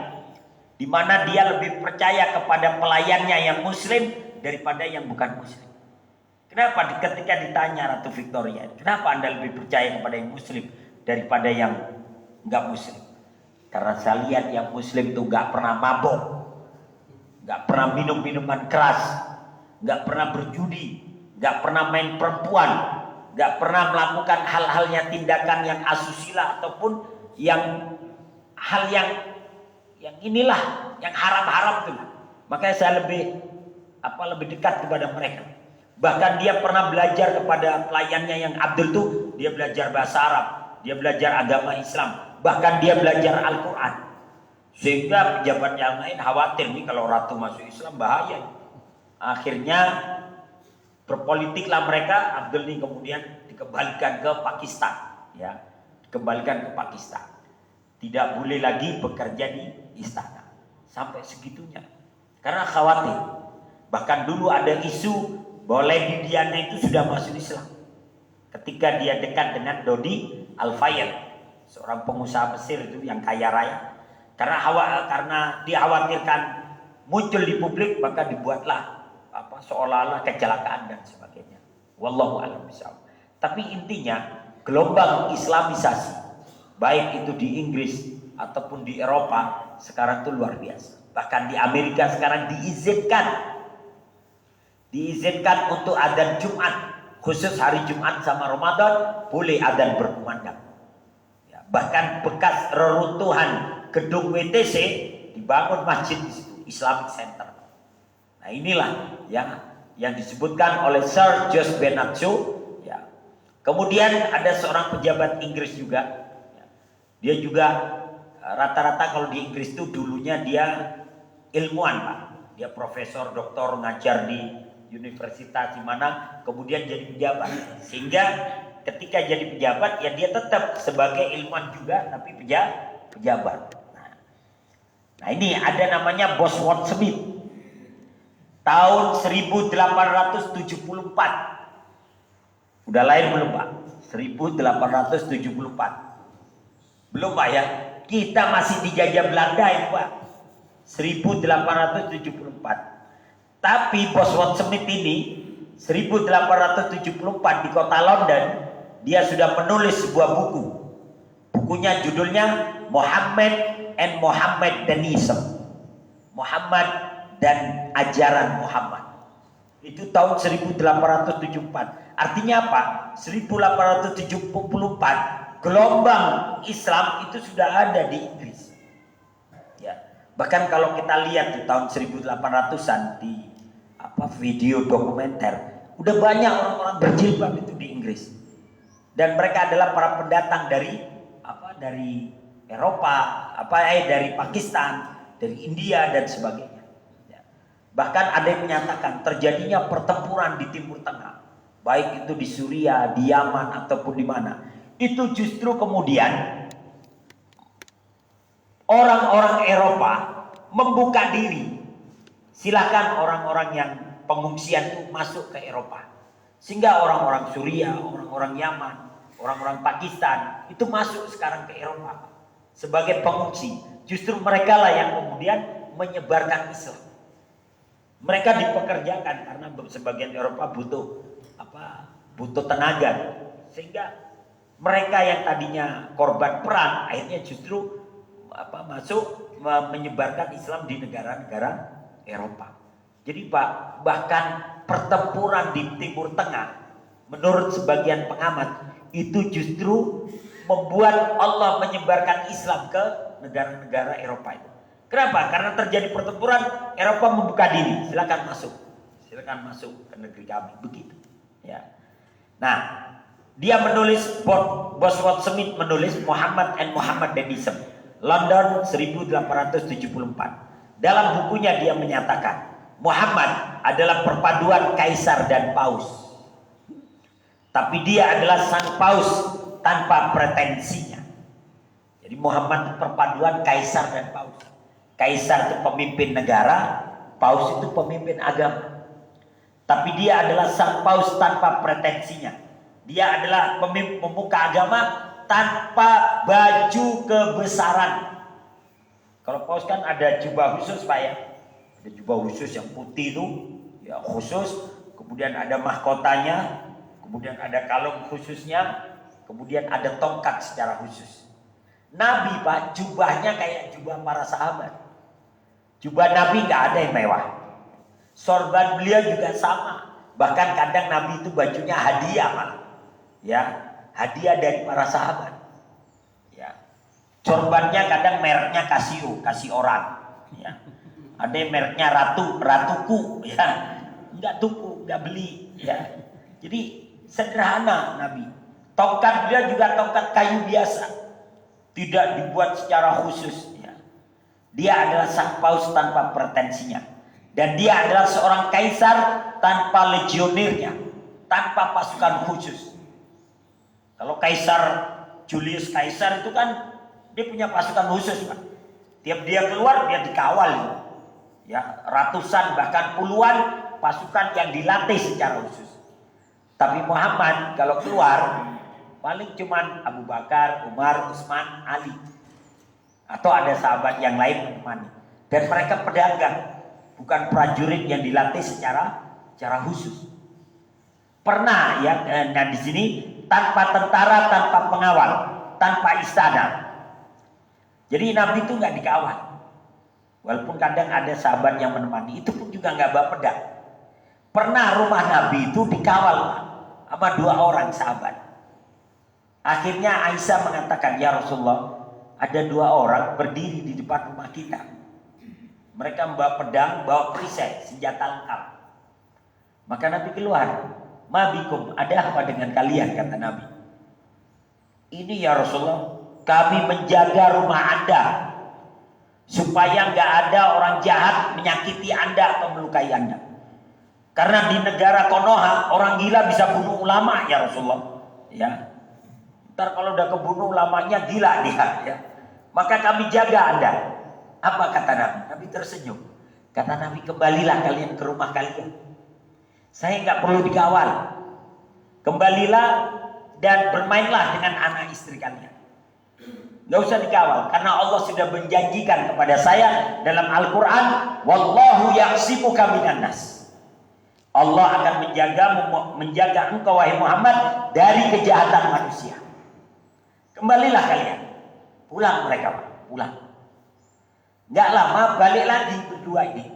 di mana dia lebih percaya kepada pelayannya yang muslim daripada yang bukan muslim. Kenapa ketika ditanya Ratu Victoria, kenapa Anda lebih percaya kepada yang muslim daripada yang nggak muslim? Karena saya lihat yang muslim itu nggak pernah mabok, nggak pernah minum minuman keras, nggak pernah berjudi, nggak pernah main perempuan, nggak pernah melakukan hal-halnya tindakan yang asusila ataupun yang hal yang inilah yang haram-haram itu. Makanya saya lebih dekat kepada mereka. Bahkan dia pernah belajar kepada pelayannya yang Abdul tuh, dia belajar bahasa Arab, dia belajar agama Islam, bahkan dia belajar Al-Quran. Sehingga pejabat yang lain khawatir nih kalau ratu masuk Islam bahaya. Akhirnya berpolitiklah mereka. Abdul ini kemudian dikembalikan ke Pakistan, ya, dikembalikan ke Pakistan. Tidak boleh lagi bekerja di istana sampai segitunya karena khawatir. Bahkan dulu ada isu bahwa Lady Diana itu sudah masuk Islam ketika dia dekat dengan Dodi Al-Fayed, seorang pengusaha Mesir itu yang kaya raya. Karena dikhawatirkan muncul di publik, maka dibuatlah seolah-olah kecelakaan dan sebagainya. Wallahu a'lam bishawab. Tapi intinya gelombang Islamisasi baik itu di Inggris ataupun di Eropa sekarang itu luar biasa. Bahkan di Amerika sekarang diizinkan untuk adzan Jumat, khusus hari Jumat sama Ramadan boleh adzan berkumandang. Ya, bahkan bekas reruntuhan gedung WTC dibangun masjid di situ, Islamic Center. Nah, inilah yang disebutkan oleh Sir George Bernard Shaw. Ya. Kemudian ada seorang pejabat Inggris juga. Dia juga rata-rata kalau di Inggris itu dulunya dia ilmuwan, Pak. Dia profesor, doktor, ngajar di universitas di mana, kemudian jadi pejabat. Sehingga ketika jadi pejabat ya dia tetap sebagai ilmuwan juga tapi pejabat. Nah, ini ada namanya Bosworth Smith. Tahun 1874. Udah lahir belum, Pak? 1874. Belum, Pak, ya. Kita masih dijajah Belanda itu, Pak. 1874. Tapi Bosworth Smith ini 1874 di kota London, dia sudah menulis sebuah buku. Bukunya judulnya Muhammad and Mohammedanism. Muhammad dan ajaran Muhammad. Itu tahun 1874. Artinya apa? 1874 gelombang Islam itu sudah ada di Inggris. Ya. Bahkan kalau kita lihat di tahun 1800-an di video dokumenter, udah banyak orang-orang berjilbab itu di Inggris. Dan mereka adalah para pendatang dari Eropa, dari Pakistan, dari India dan sebagainya. Ya. Bahkan ada yang menyatakan terjadinya pertempuran di Timur Tengah, baik itu di Suriah, di Yaman ataupun di mana. Itu justru kemudian orang-orang Eropa membuka diri. Silakan orang-orang yang pengungsian itu masuk ke Eropa. Sehingga orang-orang Suriah, orang-orang Yaman, orang-orang Pakistan itu masuk sekarang ke Eropa sebagai pengungsi. Justru mereka lah yang kemudian menyebarkan Islam. Mereka dipekerjakan karena sebagian Eropa butuh tenaga, sehingga mereka yang tadinya korban perang akhirnya justru masuk menyebarkan Islam di negara-negara Eropa. Jadi bahkan pertempuran di Timur Tengah menurut sebagian pengamat itu justru membuat Allah menyebarkan Islam ke negara-negara Eropa itu. Kenapa? Karena terjadi pertempuran, Eropa membuka diri, silakan masuk ke negeri kami, begitu. Ya. Nah, dia menulis, Bosworth Smith menulis Muhammad and Mohammedanism, London 1874. Dalam bukunya dia menyatakan Muhammad adalah perpaduan kaisar dan paus, tapi dia adalah sang paus tanpa pretensinya. Jadi Muhammad perpaduan kaisar dan paus. Kaisar itu pemimpin negara, paus itu pemimpin agama. Tapi dia adalah sang paus tanpa pretensinya. Dia adalah pemuka agama tanpa baju kebesaran. Kalau paus kan ada jubah khusus Pak ya. Ada jubah khusus yang putih itu ya khusus. Kemudian ada mahkotanya. Kemudian ada kalung khususnya. Kemudian ada tongkat secara khusus. Nabi Pak, jubahnya kayak jubah para sahabat. Jubah Nabi gak ada yang mewah. Sorban beliau juga sama. Bahkan kadang Nabi itu bajunya hadiah malah. Ya, hadiah dari para sahabat. Ya. Sorbannya kadang mereknya Casio, kasih orang. Ya. Ada yang mereknya Ratuku, ya. Enggak tuku, enggak beli, ya. Jadi sederhana Nabi. Tongkat beliau juga tongkat kayu biasa. Tidak dibuat secara khusus. Ya. Dia adalah sang paus tanpa pretensinya. Dan dia adalah seorang kaisar tanpa legionirnya. Tanpa pasukan khusus. Kalau Kaisar Julius Caesar itu kan dia punya pasukan khusus Pak. Tiap dia keluar dia dikawal. Ya, ratusan bahkan puluhan pasukan yang dilatih secara khusus. Tapi Muhammad kalau keluar paling cuman Abu Bakar, Umar, Utsman, Ali. Atau ada sahabat yang lain menemani. Dan mereka pedagang, bukan prajurit yang dilatih secara khusus. Pernah ya, nah di sini tanpa tentara, tanpa pengawal, tanpa istana. Jadi Nabi itu nggak dikawal. Walaupun kadang ada sahabat yang menemani, itu pun juga nggak bawa pedang. Pernah rumah Nabi itu dikawal sama 2 orang sahabat. Akhirnya Aisyah mengatakan, ya Rasulullah, ada 2 orang berdiri di depan rumah kita. Mereka membawa pedang, bawa perisai, senjata lengkap. Maka Nabi keluar. Ma bikum, ada apa dengan kalian, kata Nabi. Ini ya Rasulullah, kami menjaga rumah Anda supaya nggak ada orang jahat menyakiti Anda atau melukai Anda. Karena di negara Konoha orang gila bisa bunuh ulama ya Rasulullah. Ya, ntar kalau udah kebunuh ulamanya gila dia. Ya. Maka kami jaga Anda. Apa kata Nabi? Nabi tersenyum. Kata Nabi, kembalilah kalian ke rumah kalian. Saya nggak perlu dikawal. Kembalilah dan bermainlah dengan anak istri kalian. Nggak usah dikawal. Karena Allah sudah menjanjikan kepada saya dalam Al-Quran, wallahu ya'simuka minan nas. Allah akan menjaga engkau wahai Muhammad dari kejahatan manusia. Kembalilah kalian. Pulang mereka Pak. Pulang. Nggak lama balik lagi berdua ini.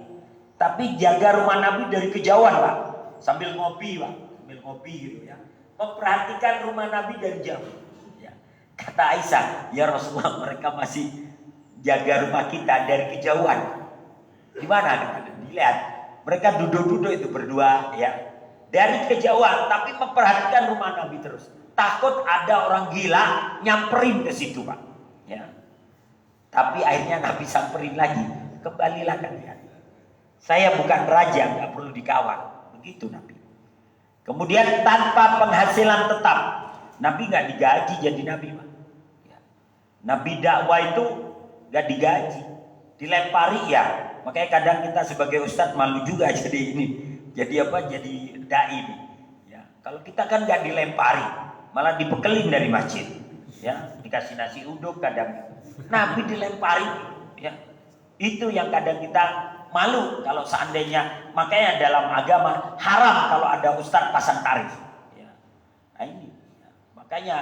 Tapi jaga rumah Nabi dari kejauhan Pak. Sambil ngopi Pak, sambil ngopi gitu ya. Memperhatikan rumah Nabi dari jauh. Ya. Kata Aisyah, ya Rasulullah mereka masih jaga rumah kita dari kejauhan. Di mana? Dilihat. Mereka duduk-duduk itu berdua ya. Dari kejauhan tapi memperhatikan rumah Nabi terus. Takut ada orang gila nyamperin ke situ, Pak. Ya. Tapi akhirnya Nabi samperin lagi. Kembalilah kalian. Saya bukan raja, nggak perlu dikawal. Begitu Nabi. Kemudian tanpa penghasilan tetap. Nabi nggak digaji jadi Nabi, Pak. Ya. Nabi dakwah itu nggak digaji. Dilempari ya. Makanya kadang kita sebagai ustadz malu juga jadi ini. Jadi apa? Jadi dai ini. Ya. Kalau kita kan nggak dilempari, malah dibekelin dari masjid. Ya, dikasih nasi uduk kadang. Nabi dilempari. Ya. Itu yang kadang kita malu kalau seandainya. Makanya dalam agama haram kalau ada ustadz pasang tarif. Ya. Nah ini. Ya. Makanya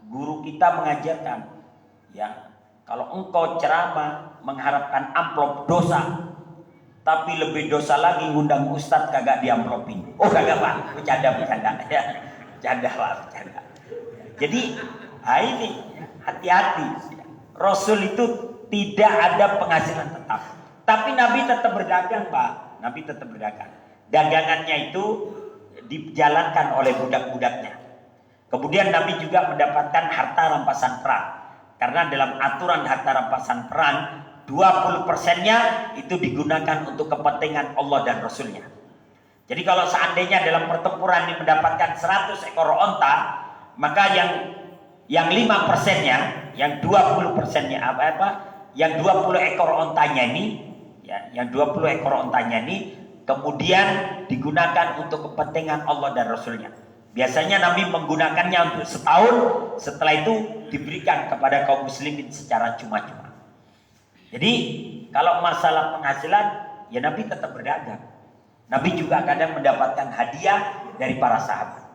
guru kita mengajarkan. Ya. Kalau engkau ceramah mengharapkan amplop dosa, tapi lebih dosa lagi ngundang ustadz kagak diamplopin. Oh kagak Pak, bercanda ya, bercanda Pak, bercanda. Jadi, ini hati-hati. Rasul itu tidak ada penghasilan tetap, tapi Nabi tetap berdagang Pak. Nabi tetap berdagang. Dagangannya itu dijalankan oleh budak-budaknya. Kemudian Nabi juga mendapatkan harta rampasan perang. Karena dalam aturan harta rampasan perang 20%-nya itu digunakan untuk kepentingan Allah dan Rasulnya. Jadi kalau seandainya dalam pertempuran ini mendapatkan 100 ekor onta, maka yang 5%-nya, yang 20%-nya yang 20 ekor ontanya ini, ya, yang 20 ekor ontanya ini kemudian digunakan untuk kepentingan Allah dan Rasulnya. Biasanya Nabi menggunakannya untuk setahun, setelah itu diberikan kepada kaum muslimin secara cuma-cuma. Jadi kalau masalah penghasilan, ya Nabi tetap berdagang. Nabi juga kadang mendapatkan hadiah dari para sahabat.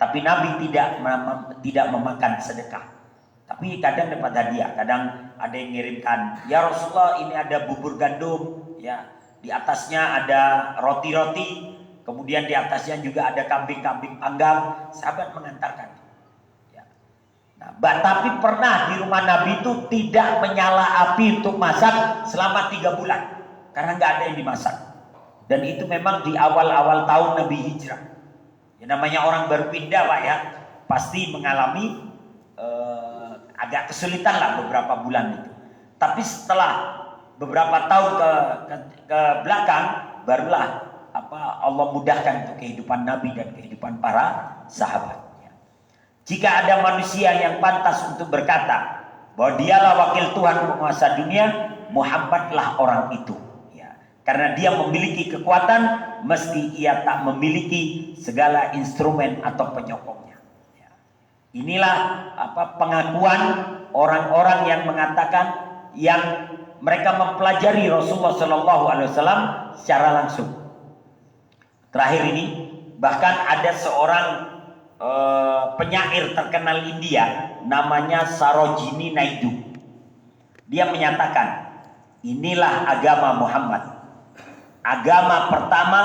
Tapi Nabi tidak memakan sedekah. Tapi kadang dapat hadiah. Kadang ada yang ngirimkan, ya Rasulullah ini ada bubur gandum, ya di atasnya ada roti-roti. Kemudian di atasnya juga ada kambing-kambing panggang. Sahabat mengantarkan. Ya. Nah, tapi pernah di rumah Nabi itu tidak menyala api untuk masak selama 3 bulan. Karena nggak ada yang dimasak. Dan itu memang di awal-awal tahun Nabi Hijrah. Ya, namanya orang baru pindah Pak ya. Pasti mengalami agak kesulitan lah beberapa bulan itu. Tapi setelah beberapa tahun ke belakang, barulah Allah mudahkan untuk kehidupan Nabi dan kehidupan para sahabat. Jika ada manusia yang pantas untuk berkata bahwa dialah wakil Tuhan penguasa dunia, Muhammadlah orang itu. Ya. Karena dia memiliki kekuatan, meski ia tak memiliki segala instrumen atau penyokongnya. Ya. Inilah pengakuan orang-orang yang mengatakan yang mereka mempelajari Rasulullah SAW secara langsung. Terakhir ini bahkan ada seorang penyair terkenal India namanya Sarojini Naidu. Dia menyatakan, inilah agama Muhammad. Agama pertama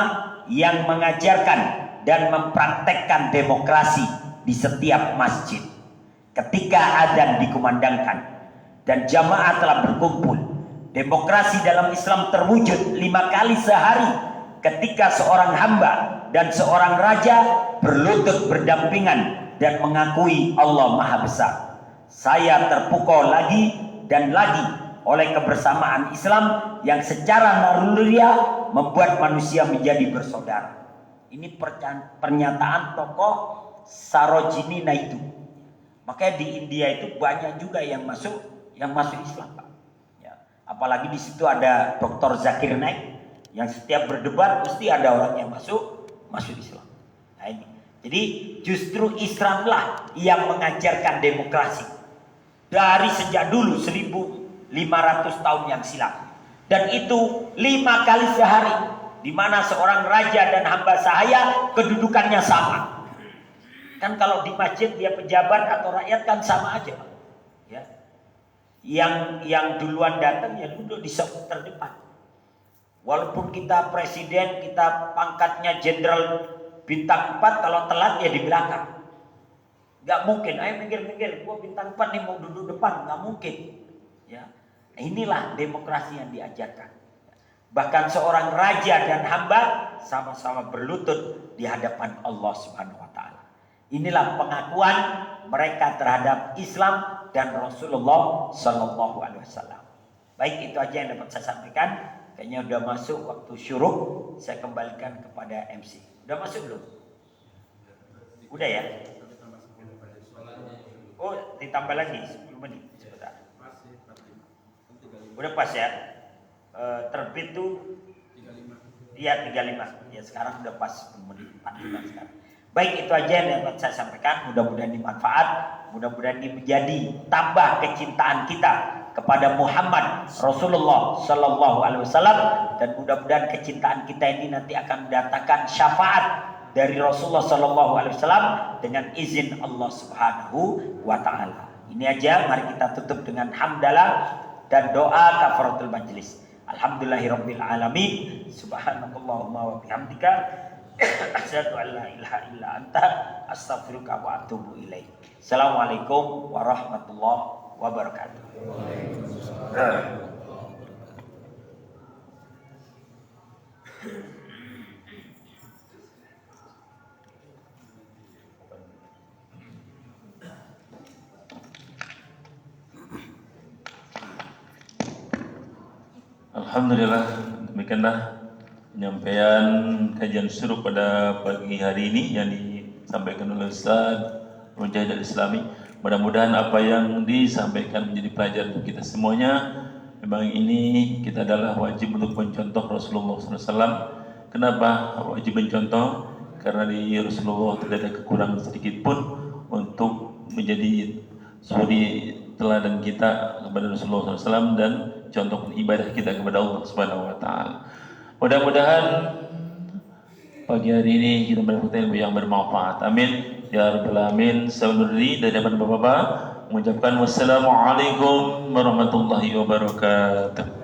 yang mengajarkan dan mempraktekkan demokrasi di setiap masjid. Ketika adzan dikumandangkan dan jamaah telah berkumpul, demokrasi dalam Islam terwujud 5 kali sehari. Ketika seorang hamba dan seorang raja berlutut berdampingan dan mengakui Allah Maha Besar. Saya terpukau lagi dan lagi oleh kebersamaan Islam yang secara naluriah membuat manusia menjadi bersaudara. Ini pernyataan tokoh Sarojini Naidu. Makanya di India itu banyak juga yang masuk Islam, Pak. Ya. Apalagi di situ ada Dr. Zakir Naik. Yang setiap berdebat mesti ada orang yang masuk Islam. Nah ini. Jadi justru Islamlah yang mengajarkan demokrasi dari sejak dulu 1500 tahun yang silam. Dan itu 5 kali sehari, di mana seorang raja dan hamba sahaya kedudukannya sama. Kan kalau di masjid dia pejabat atau rakyat kan sama aja, Pak. Ya. Yang duluan datang ya duduk di sop terdepan. Walaupun kita presiden, kita pangkatnya jenderal bintang 4, kalau telat ya di belakang. Gak mungkin, ayo minggir, gua bintang 4 nih mau duduk depan, gak mungkin. Ya. Inilah demokrasi yang diajarkan. Bahkan seorang raja dan hamba sama-sama berlutut di hadapan Allah Subhanahu wa taala. Inilah pengakuan mereka terhadap Islam dan Rasulullah sallallahu alaihi wasallam. Baik, itu aja yang dapat saya sampaikan. Kayaknya udah masuk waktu syuruk. Saya kembalikan kepada MC. Udah masuk belum? Udah ya? Oh, ditambah lagi 10 menit. Sebentar. Udah pas ya? Terbit tuh 35. Iya 35. Ya sekarang udah pas 10 menit 45 sekarang. Baik, itu aja yang dapat saya sampaikan. Mudah-mudahan dimanfaat. Mudah-mudahan ini menjadi tambah kecintaan kita kepada Muhammad Rasulullah Sallallahu Alaihi Wasallam, dan mudah-mudahan kecintaan kita ini nanti akan mendatangkan syafaat dari Rasulullah Sallallahu Alaihi Wasallam dengan izin Allah Subhanahu Wa Taala. Ini aja, mari kita tutup dengan hamdalah dan doa kafaratul majlis. Alhamdulillahirabbil alamin. Subhanakallahumma wa bihamdika asyhadu an la ilaha illa anta astaghfiruka wa atubu ilaik. Assalamualaikum warahmatullahi wabarakatuh. Alhamdulillah, demikianlah penyampaian kajian syuruk pada pagi hari ini yang disampaikan oleh Ustaz Mujahid Al-Islami. Mudah-mudahan apa yang disampaikan menjadi pelajaran untuk kita semuanya. Memang ini kita adalah wajib untuk mencontoh Rasulullah SAW. Kenapa wajib mencontoh? Karena di Rasulullah tidak ada kekurangan sedikit pun untuk menjadi suri teladan kita kepada Rasulullah SAW dan contoh ibadah kita kepada Allah Subhanahu Wa Taala. Mudah-mudahan pagi hari ini kita mendapatkan ilmu yang bermanfaat. Amin ya rabbal alamin. Saya undur diri dari hadapan Bapak-bapak mengucapkan wassalamualaikum warahmatullahi wabarakatuh.